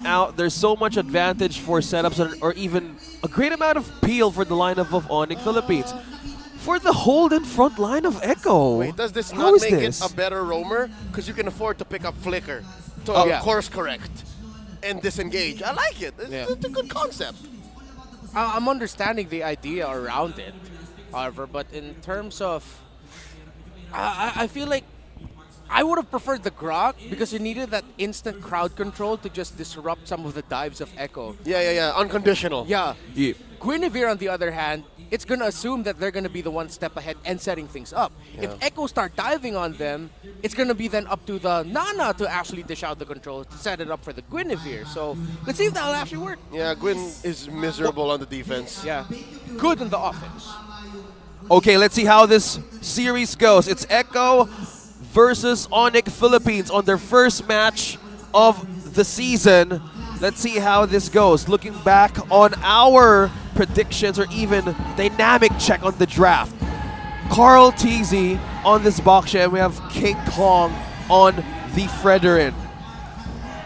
out. There's so much advantage for setups or even a great amount of peel for the lineup of ONIC Philippines. For the hold in front line of Echo. Wait, does this How not is make this? it a better roamer? Because you can afford to pick up Flicker to course correct and disengage. I like it. It's a good concept. I'm understanding the idea around it, however, but in terms of, I feel like I would have preferred the Grok because you needed that instant crowd control to just disrupt some of the dives of Echo. Yeah. Unconditional. Yeah. Yeah. Guinevere, on the other hand, it's going to assume that they're going to be the one step ahead and setting things up. Yeah. If Echo start diving on them, it's going to be then up to the Nana to actually dish out the control to set it up for the Guinevere. So let's see if that'll actually work. Yeah, Gwyn is miserable on the defense. Yeah. Good on the offense. Okay, let's see how this series goes. It's Echo versus ONIC Philippines on their first match of the season. Let's see how this goes. Looking back on our predictions or even dynamic check on the draft. Carl TZ on this box share, and we have King Kong on the Frederick.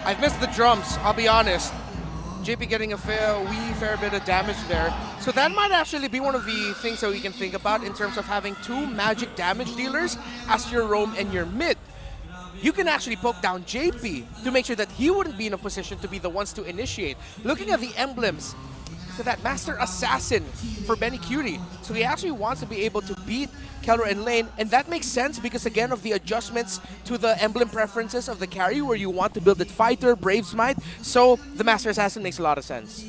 I've missed the drums, I'll be honest. JP getting a fair bit of damage there. So that might actually be one of the things that we can think about in terms of having two magic damage dealers as your roam and your mid. You can actually poke down JP to make sure that he wouldn't be in a position to be the ones to initiate. Looking at the emblems, so that Master Assassin for Benny Cutie. So he actually wants to be able to beat Keller in lane, and that makes sense because again of the adjustments to the emblem preferences of the carry where you want to build it Fighter, Brave Smite, so the Master Assassin makes a lot of sense.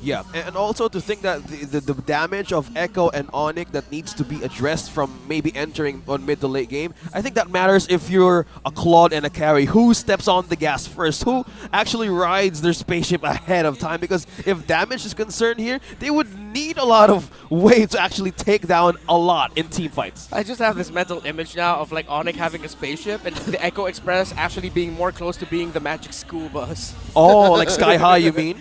Yeah, and also to think that the damage of Echo and ONIC that needs to be addressed from maybe entering on mid to late game, I think that matters if you're a Claude and a carry. Who steps on the gas first? Who actually rides their spaceship ahead of time? Because if damage is concerned here, they would need a lot of way to actually take down a lot in team fights. I just have this mental image now of like ONIC having a spaceship and the Echo Express actually being more close to being the Magic School Bus. Oh, like Sky High, you mean?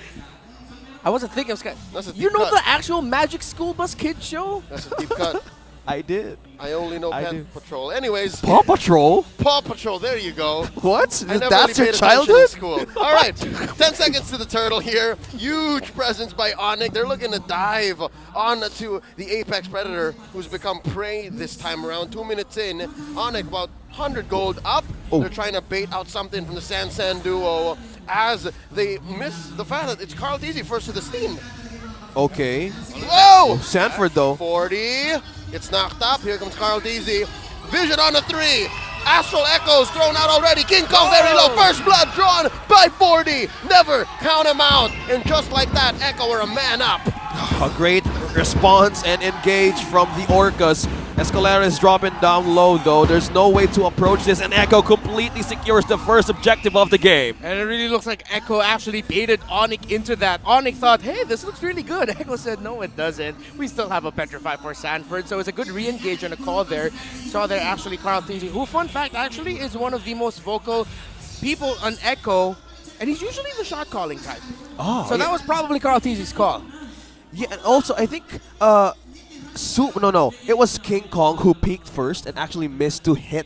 I wasn't thinking of Sky. That's a deep You know cut. the actual Magic School Bus Kids show? That's a deep cut. I did. I only know Paw Patrol. Anyways, Paw Patrol? Paw Patrol, there you go. What? I never That's really your paid attention in childhood? school. All right, 10 seconds to the turtle here. Huge presence by ONIC. They're looking to dive onto the Apex Predator, who's become prey this time around. 2 minutes in, ONIC about 100 gold up. Oh. They're trying to bait out something from the San duo as they miss the fact that it's Carl Deasy first to the scene. Okay. Whoa! Sanford, though. 40. It's knocked up. Here comes Carl Deasy. Vision on the 3. Astral Echoes thrown out already. King Kong very low. First blood drawn by 40. Never count him out. And just like that, Echo are a man up. A great response and engage from the Orcas. Escalera is dropping down low though. There's no way to approach this, and Echo completely secures the first objective of the game. And it really looks like Echo actually baited ONIC into that. ONIC thought, hey, this looks really good. Echo said, no, it doesn't. We still have a Petrify for Sanford. So it's a good re-engage and a call there. Saw there actually Carl Thizi, who, fun fact, actually is one of the most vocal people on Echo. And he's usually the shot calling type. Oh, So that was probably Carl Thizi's call. Yeah, and also I think it was King Kong who peeked first and actually missed to hit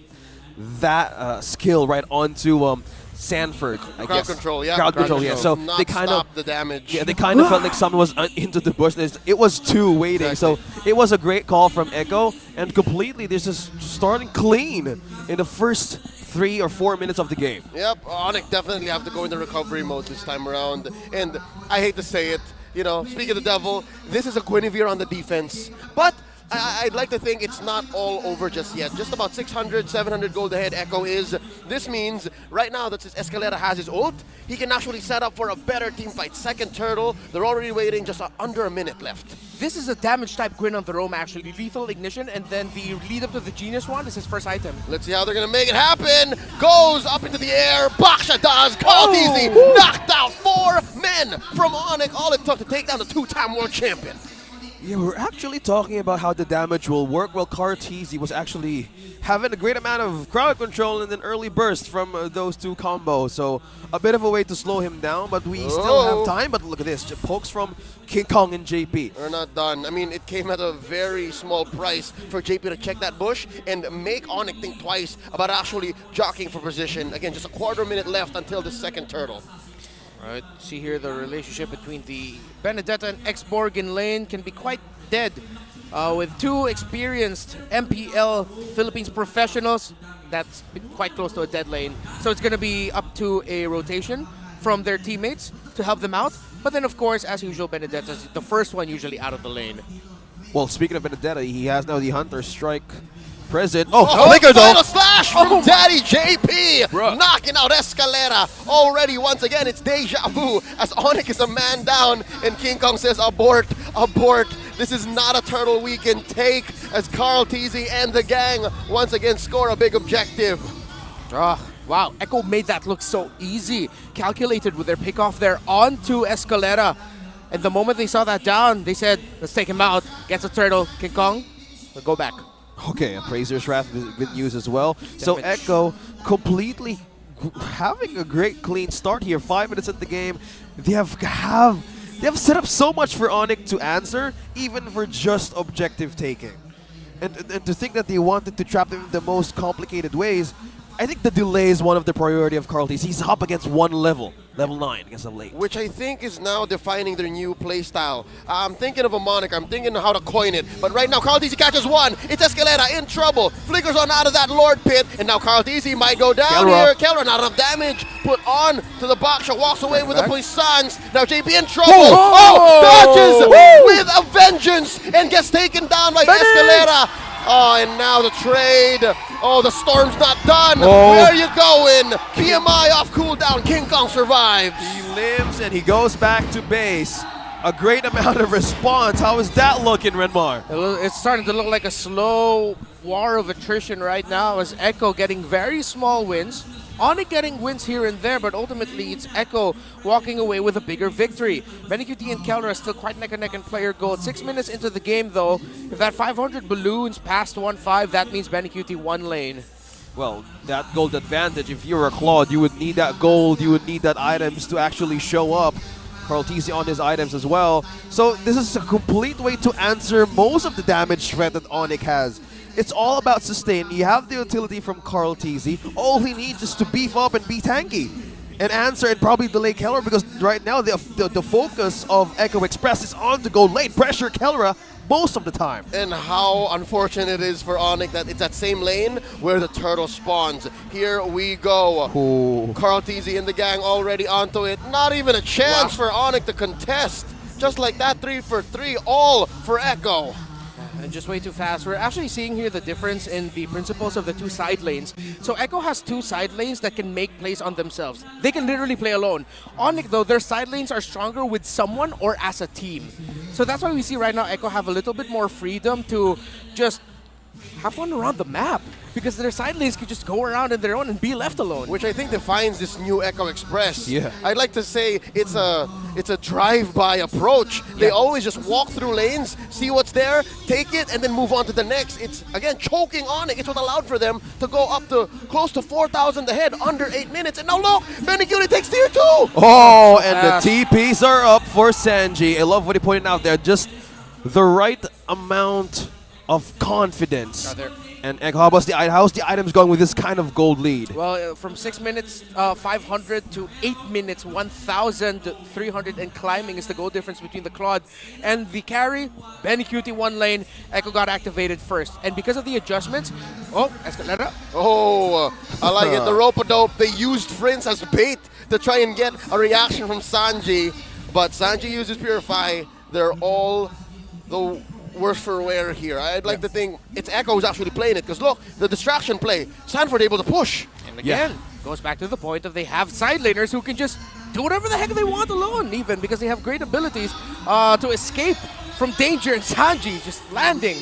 that skill right onto Sanford. I Crowd guess. control, yeah. Crowd control, yeah. So Not they kind stop of the damage. Yeah, they kind of felt like someone was into the bush. It was two waiting, Exactly. so it was a great call from Echo, and completely this is starting clean in the first 3 or 4 minutes of the game. Yep, ONIC definitely have to go into recovery mode this time around. And I hate to say it, you know, speak of the devil, this is a Guinevere on the defense. But I'd like to think it's not all over just yet. Just about 600, 700 gold ahead Echo is. This means right now that since Escalera has his ult, he can actually set up for a better team fight. Second turtle, they're already waiting just under a minute left. This is a damage type Gwyn on the roam actually. Lethal Ignition, and then the lead up to the Genius one is his first item. Let's see how they're going to make it happen. Goes up into the air. Baksha does. Called easy. Knocked out 4 men from ONIC. All it took to take down the 2-time world champion. Yeah, we're actually talking about how the damage will work. Well, Cartesi was actually having a great amount of crowd control and an early burst from those two combos. So a bit of a way to slow him down, but we still have time. But look at this, pokes from King Kong and JP. We're not done. I mean, it came at a very small price for JP to check that bush and make ONIC think twice about actually jockeying for position. Again, just a quarter minute left until the second turtle. Alright, see here the relationship between the Benedetta and X-Borg in lane can be quite dead. With two experienced MPL Philippines professionals, that's quite close to a dead lane. So it's going to be up to a rotation from their teammates to help them out. But then, of course, as usual, Benedetta's the first one usually out of the lane. Well, speaking of Benedetta, he has now the Hunter Strike present. Flicker though! Final slash from Daddy JP! Bruh. Knocking out Escalera. Already, once again, it's deja vu as ONIC is a man down and King Kong says, abort, abort. This is not a turtle we can take as Carl Teasy and the gang once again score a big objective. Wow, Echo made that look so easy. Calculated with their pickoff there onto Escalera. And the moment they saw that down, they said, let's take him out. Gets a turtle. King Kong, we'll go back. Okay, Appraiser's Wrath has been used as well. So Damage. Echo completely having a great clean start here. 5 minutes in the game. They have set up so much for ONIC to answer, even for just objective taking. And to think that they wanted to trap them in the most complicated ways, I think the delay is one of the priority of Carl Teasy. He's up against one level 9 against a late. Which I think is now defining their new playstyle. I'm thinking of a moniker, I'm thinking how to coin it. But right now, Carl Teasy catches one. It's Escalera in trouble. Flickers on out of that Lord Pit. And now Carl Teasy might go down here. Kelra, not enough damage. Put on to the box. Walks away with the puissance. Now JP in trouble. Dodges with a vengeance and gets taken down by Escalera. And now the trade. The storm's not done. Where are you going? PMI off cooldown. King Kong survives. He lives and he goes back to base. A great amount of response. How is that looking, Renmar? It's starting to look like a slow war of attrition right now as Echo getting very small wins. ONIC getting wins here and there, but ultimately it's Echo walking away with a bigger victory. BennyQT and Keller are still quite neck and neck in player gold. 6 minutes into the game though, if that 500 balloons passed 1-5, that means BennyQT won lane. Well, that gold advantage, if you're a Claude, you would need that gold, you would need that items to actually show up. Carl Teasy on his items as well. So this is a complete way to answer most of the damage threat that ONIC has. It's all about sustain. You have the utility from Carl Teasy. All he needs is to beef up and be tanky and answer and probably delay Keller, because right now the focus of Echo Express is on to go late, pressure Kellera most of the time. And how unfortunate it is for ONIC that it's that same lane where the turtle spawns. Here we go. Carl Teasy and the gang already onto it. Not even a chance for ONIC to contest. Just like that, 3 for 3, all for Echo. And just way too fast. We're actually seeing here the difference in the principles of the two side lanes. So Echo has two side lanes that can make plays on themselves. They can literally play alone. ONIC though, their side lanes are stronger with someone or as a team. So that's why we see right now Echo have a little bit more freedom to just have fun around the map, because their side lanes can just go around on their own and be left alone. Which I think defines this new Echo Express. Yeah. I'd like to say it's a drive-by approach. They always just walk through lanes, see what's there, take it, and then move on to the next. It's, again, choking on it. It's what allowed for them to go up to close to 4,000 ahead under 8 minutes. And now look, BennyQT takes tier 2! Oh, and the TPs are up for Sanji. I love what he pointed out there. Just the right amount of confidence. And how's the items going with this kind of gold lead? Well, from 6 minutes 500 to 8 minutes 1,300 and climbing is the goal difference between the Claude and the carry. BennyQT one lane. Echo got activated first, and because of the adjustments, Escalera. I like it. The rope-a-dope. They used Prince as bait to try and get a reaction from Sanji, but Sanji uses Purify. They're all the worse for wear here. I'd like to think it's Echo who's actually playing it, because look, the distraction play, Sanford able to push. And again, goes back to the point of they have side laners who can just do whatever the heck they want alone, even because they have great abilities to escape from danger, and Sanji just landing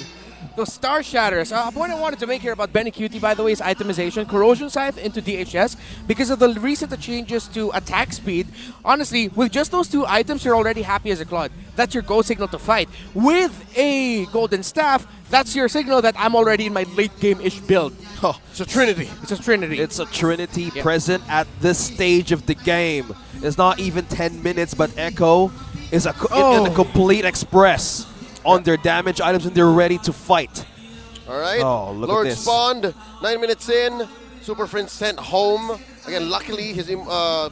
those Star Shatters. A point I wanted to make here about BennyQT, by the way, is itemization. Corrosion Scythe into DHS. Because of the recent changes to attack speed, honestly, with just those two items, you're already happy as a Claude. That's your go signal to fight. With a Golden Staff, that's your signal that I'm already in my late game-ish build. It's a Trinity. It's a Trinity. It's a Trinity present at this stage of the game. It's not even 10 minutes, but Echo is in a complete express on their damage items, and they're ready to fight. All right. Oh, look Lord at this. spawned, 9 minutes in. Super Prince sent home. Again, luckily his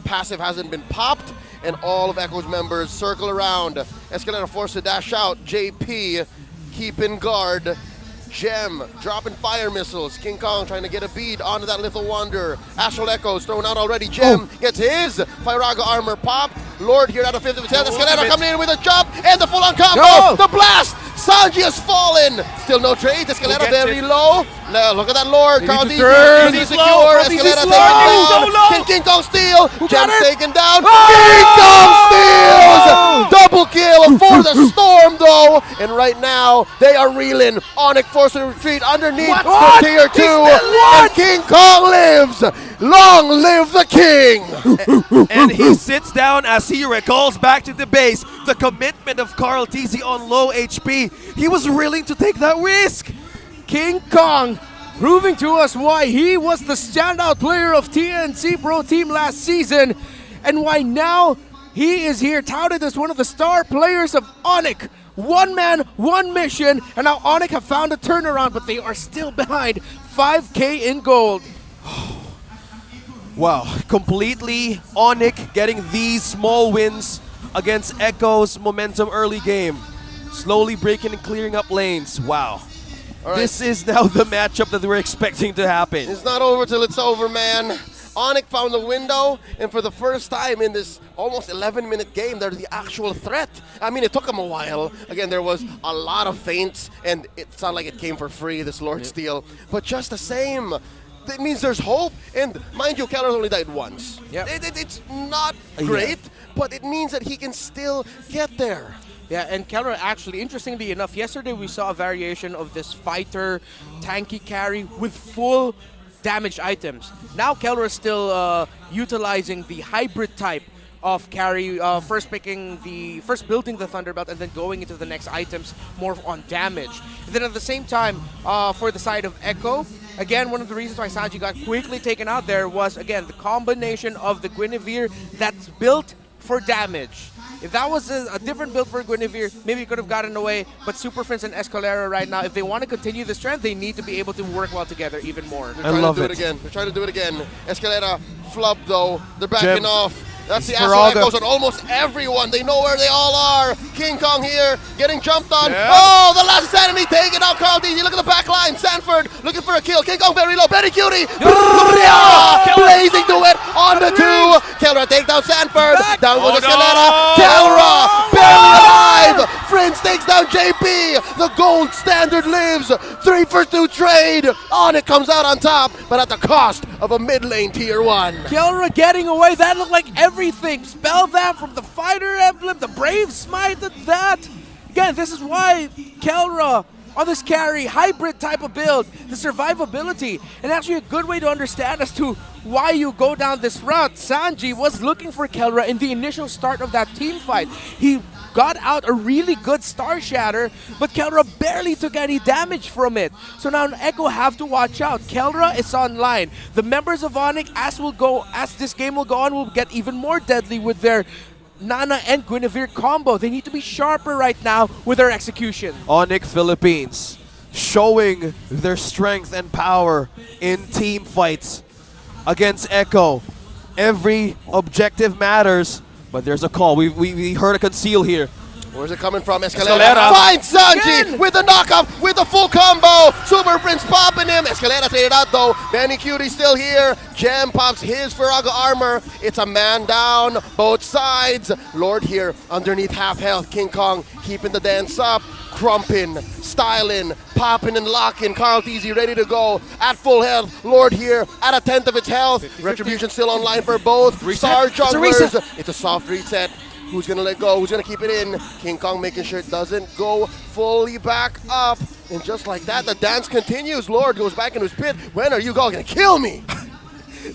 passive hasn't been popped. and all of Echo's members circle around. Escalera forced to dash out. JP keeping guard. Gem dropping fire missiles. King Kong trying to get a bead onto that Little Wonder. Astral Echoes thrown out already. Gem gets his Firaga armor pop. Lord here out of 5th of his head. Escalera coming in with a jump and the full-on combo. No. The blast! Sanji has fallen. Still no trade. Escalera very low. Now look at that Lord. Carl to Dizzy turn. easy He's secure. low. Escalera He's taken slow. down. So low. Can King Kong steal? got Gem's it? taken down. Oh! King Kong steals! Double kill for the Storm though. And right now they are reeling. ONIC forced to retreat underneath What? the tier 2. And King Kong lives. Long live the king! And he sits down as he recalls back to the base the commitment of Carl Tizzy on low HP. He was willing to take that risk. King Kong proving to us why he was the standout player of TNC Pro Team last season and why now he is here touted as one of the star players of ONIC. One man, one mission, and now ONIC have found a turnaround, but they are still behind 5K in gold. Wow, completely ONIC getting these small wins against Echo's momentum early game. Slowly breaking and clearing up lanes. Wow. All right. This is now the matchup that we're expecting to happen. It's not over till it's over, man. ONIC found the window, and for the first time in this almost 11-minute game, they're the actual threat. I mean, it took them a while. Again, there was a lot of feints, and it's not like it came for free, this Lord Steal. But just the same, it means there's hope. And mind you, Keller's only died once. Yep. It's not great, but it means that he can still get there. Yeah, and Keller actually, interestingly enough, yesterday we saw a variation of this fighter tanky carry with full damaged items. Now Keller is still utilizing the hybrid type of carry, first building the Thunderbelt and then going into the next items more on damage. And then at the same time, for the side of Echo, again, one of the reasons why Sanji got quickly taken out there was, again, the combination of the Guinevere that's built for damage. If that was a different build for Guinevere, maybe it could have gotten away. But Super Prince and Escalera right now, if they want to continue this trend, they need to be able to work well together even more. They're trying to do it again. They're trying to do it again. Escalera flubbed though. They're backing off. That's the Astral Echoes on almost everyone. They know where they all are. King Kong here, getting jumped on. Yeah. Oh, the last enemy taken out. Carl Dizzy, look at the back line. Sanford looking for a kill. King Kong very low. Betty Cutie. Blazing to it on the 2. Kelra take down Sanford. Down goes Escalera. Kelra barely alive. Prince takes down JP. The gold standard lives. 3 for 2 trade. ONIC comes out on top, but at the cost of a mid lane tier 1. Kelra getting away. That looked like everything. Spell that from the fighter emblem, the brave smite at that. Again, this is why Kelra on this carry, hybrid type of build, the survivability, and actually a good way to understand as to why you go down this route. Sanji was looking for Kelra in the initial start of that team fight. He got out a really good Star Shatter, but Kelra barely took any damage from it. So now Echo have to watch out. Kelra is online. The members of ONIC, as this game will go on, will get even more deadly with their Nana and Guinevere combo. They need to be sharper right now with their execution. ONIC Philippines showing their strength and power in team fights against Echo. Every objective matters, but there's a call. We heard a conceal here. Where's it coming from? Escalera finds Sanji Again. with the knockoff, with the full combo. Super Prince popping him. Escalera traded out though. Benny Cutie still here. Gem pops his Firaga armor. It's a man down, both sides. Lord here underneath half health. King Kong keeping the dance up. Crumping, styling, popping and locking. Carl Tizzy ready to go at full health. Lord here at a 10th of its health. 50, Retribution still online for both. Star junglers. It's a soft reset. Who's gonna let go? Who's gonna keep it in? King Kong making sure it doesn't go fully back up. And just like that, the dance continues. Lord goes back into his pit. When are you all gonna kill me?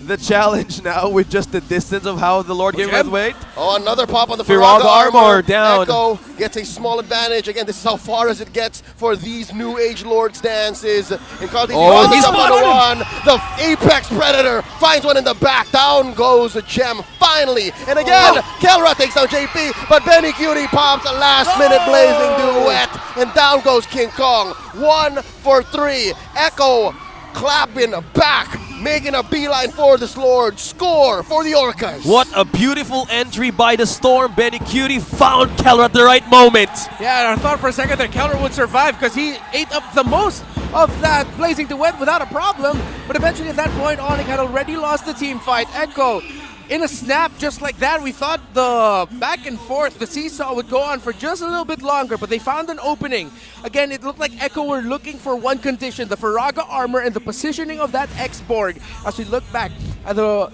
The challenge now with just the distance of how the Lord gave with weight. Oh, another pop on the Firaga Firaga armor down. Echo gets a small advantage. Again, this is how far as it gets for these New Age Lords dances. And Carl Tizzy finds he's up on the one. The Apex Predator finds one in the back. Down goes the Gem finally. And again, Kelra takes down JP, but Benny Cutie pops a last-minute blazing duet. And down goes King Kong. 1 for 3. Echo clapping back making a beeline for this Lord. Score for the Orcas. What a beautiful entry by the Storm. Benny Cutie found Keller at the right moment. Yeah, I thought for a second that Keller would survive because he ate up the most of that Blazing Duet without a problem. But eventually at that point, ONIC had already lost the team fight. Echo, in a snap just like that, we thought the back and forth, the seesaw would go on for just a little bit longer, but they found an opening. Again, it looked like Echo were looking for one condition, the Faraga armor and the positioning of that X-Borg. As we look back at the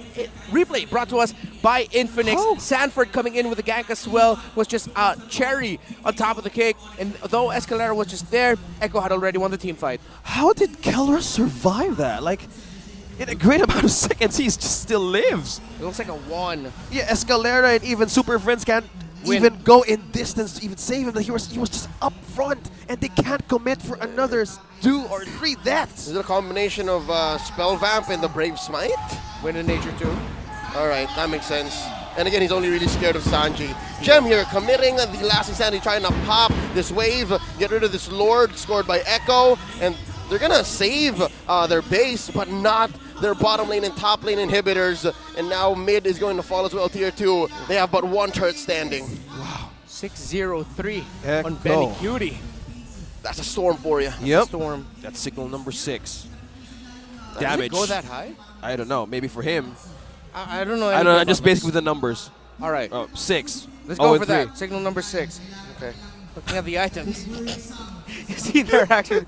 replay brought to us by Infinix, Sanford coming in with a gank as well was just a cherry on top of the cake. And though Escalera was just there, Echo had already won the team fight. How did Keller survive that? Like, in a great amount of seconds, he just still lives. It looks like a 1. Yeah, Escalera and even Super Friends can't even go in distance to even save him. He was just up front, and they can't commit for another 2 or 3 deaths. Is it a combination of Spell Vamp and the Brave Smite? Win in nature too. All right, that makes sense. And again, he's only really scared of Sanji. Gem here committing the last insanity, trying to pop this wave, get rid of this Lord, scored by Echo, and they're gonna save their base, but not their bottom lane and top lane inhibitors. And now mid is going to fall as well, tier 2. They have but 1 turret standing. Wow. 6-0-3 Heck on no. Benny Cutie. That's a storm for you. Yep. Storm. That's signal number 6. Does Damage. it go that high? I don't know. Maybe for him. I don't know. I don't know. anything Just about basically this. with the numbers. All right. 6. Let's Oh, go and for 3. that. Signal number 6. Okay. Looking at the items. You see there actually.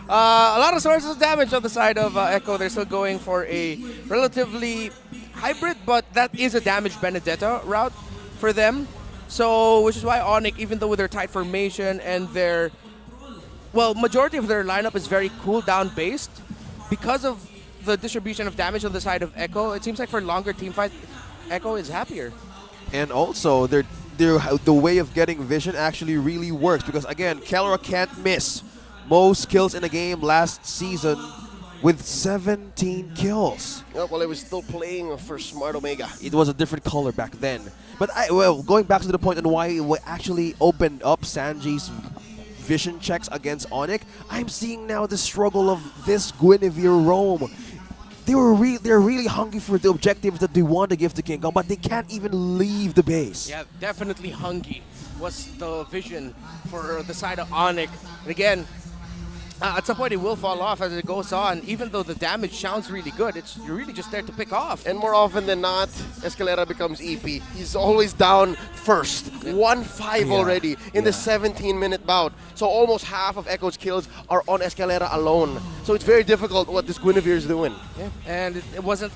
A lot of sources of damage on the side of Echo. They're still going for a relatively hybrid, but that is a damage Benedetta route for them. So, which is why ONIC, even though with their tight formation and their, well, majority of their lineup is very cooldown based, because of the distribution of damage on the side of Echo, it seems like for longer team fights, Echo is happier. And also, the way of getting vision actually really works because, again, Keller can't miss. Most kills in a game last season with 17 kills. Yep, well, it was still playing for Smart Omega. It was a different color back then. But going back to the point on why it actually opened up Sanji's vision checks against ONIC, I'm seeing now the struggle of this Guinevere roam. They're really hungry for the objectives that they want to give to King Kong, but they can't even leave the base. Yeah, definitely hungry was the vision for the side of ONIC. And again, at some point it will fall off as it goes on. Even though the damage sounds really good, you're really just there to pick off. And more often than not, Escalera becomes EP. He's always down first. 1-5 already in the 17-minute bout. So almost half of Echo's kills are on Escalera alone. So it's very difficult what this Guinevere is doing. Yeah. And it wasn't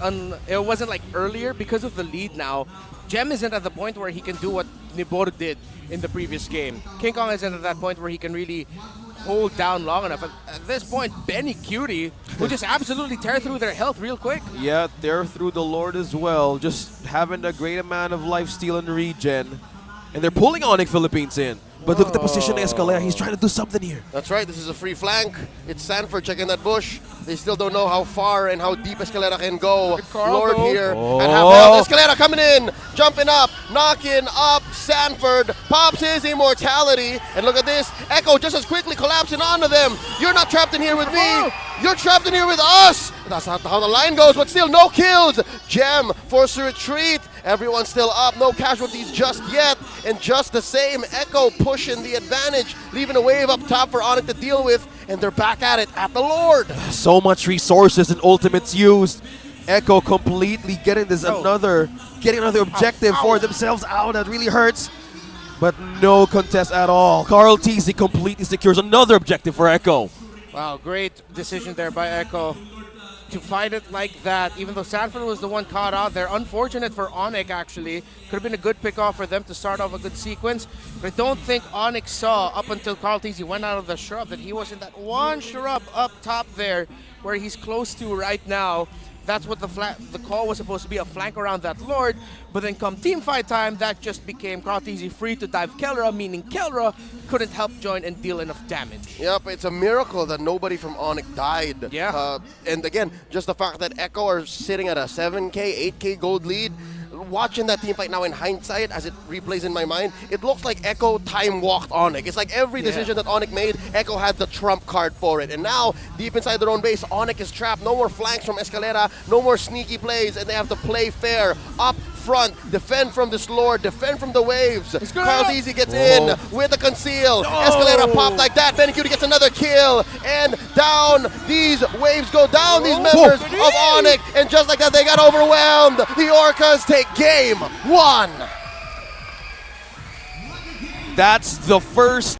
like earlier because of the lead now. Gem isn't at the point where he can do what Nibor did in the previous game. King Kong isn't at that point where he can really hold down long enough. At this point, Benny Cutie will just absolutely tear through their health real quick. Yeah, tear through the Lord as well. Just having a great amount of lifesteal and regen. And they're pulling ONIC Philippines in. But look at the position of Escalera. He's trying to do something here. That's right, this is a free flank. It's Sanford checking that bush. They still don't know how far and how deep Escalera can go. Lord here at half health. Escalera coming in, jumping up, knocking up Sanford, pops his immortality. And look at this, Echo just as quickly collapsing onto them. You're not trapped in here with me. You're trapped in here with us. That's not how the line goes, but still no kills. Gem forced to retreat. Everyone's still up, no casualties just yet. And just the same, Echo pushing the advantage, leaving a wave up top for ONIC to deal with. And they're back at it at the Lord. So much resources and ultimates used. Echo completely getting another objective for themselves. Ow, that really hurts. But no contest at all. Carl TZ completely secures another objective for Echo. Wow, great decision there by Echo to fight it like that, even though Sanford was the one caught out there. Unfortunate for ONIC, actually. Could have been a good pick-off for them to start off a good sequence. But I don't think ONIC saw, up until Carl Tizzi went out of the shrub, that he was in that one shrub up top there, where he's close to right now. That's what the call was supposed to be, a flank around that Lord. But then come team fight time, that just became Carl Tizzi free to dive Kelra, meaning Kelra couldn't help join and deal enough damage. Yep, it's a miracle that nobody from ONIC died. Yeah. And again, just the fact that Echo are sitting at a 7K, 8K gold lead, watching that team fight now in hindsight, as it replays in my mind, it looks like Echo time walked ONIC. It's like every decision that ONIC made, Echo had the trump card for it. And now, deep inside their own base, ONIC is trapped. No more flanks from Escalera, no more sneaky plays, and they have to play fair. Up front, defend from this lord, defend from the waves. Carl Deasy gets in with a conceal. Escalera popped like that. Benicute gets another kill. And down these waves go down, these members of ONIC. And just like that, they got overwhelmed. The Orcas take game 1. That's the first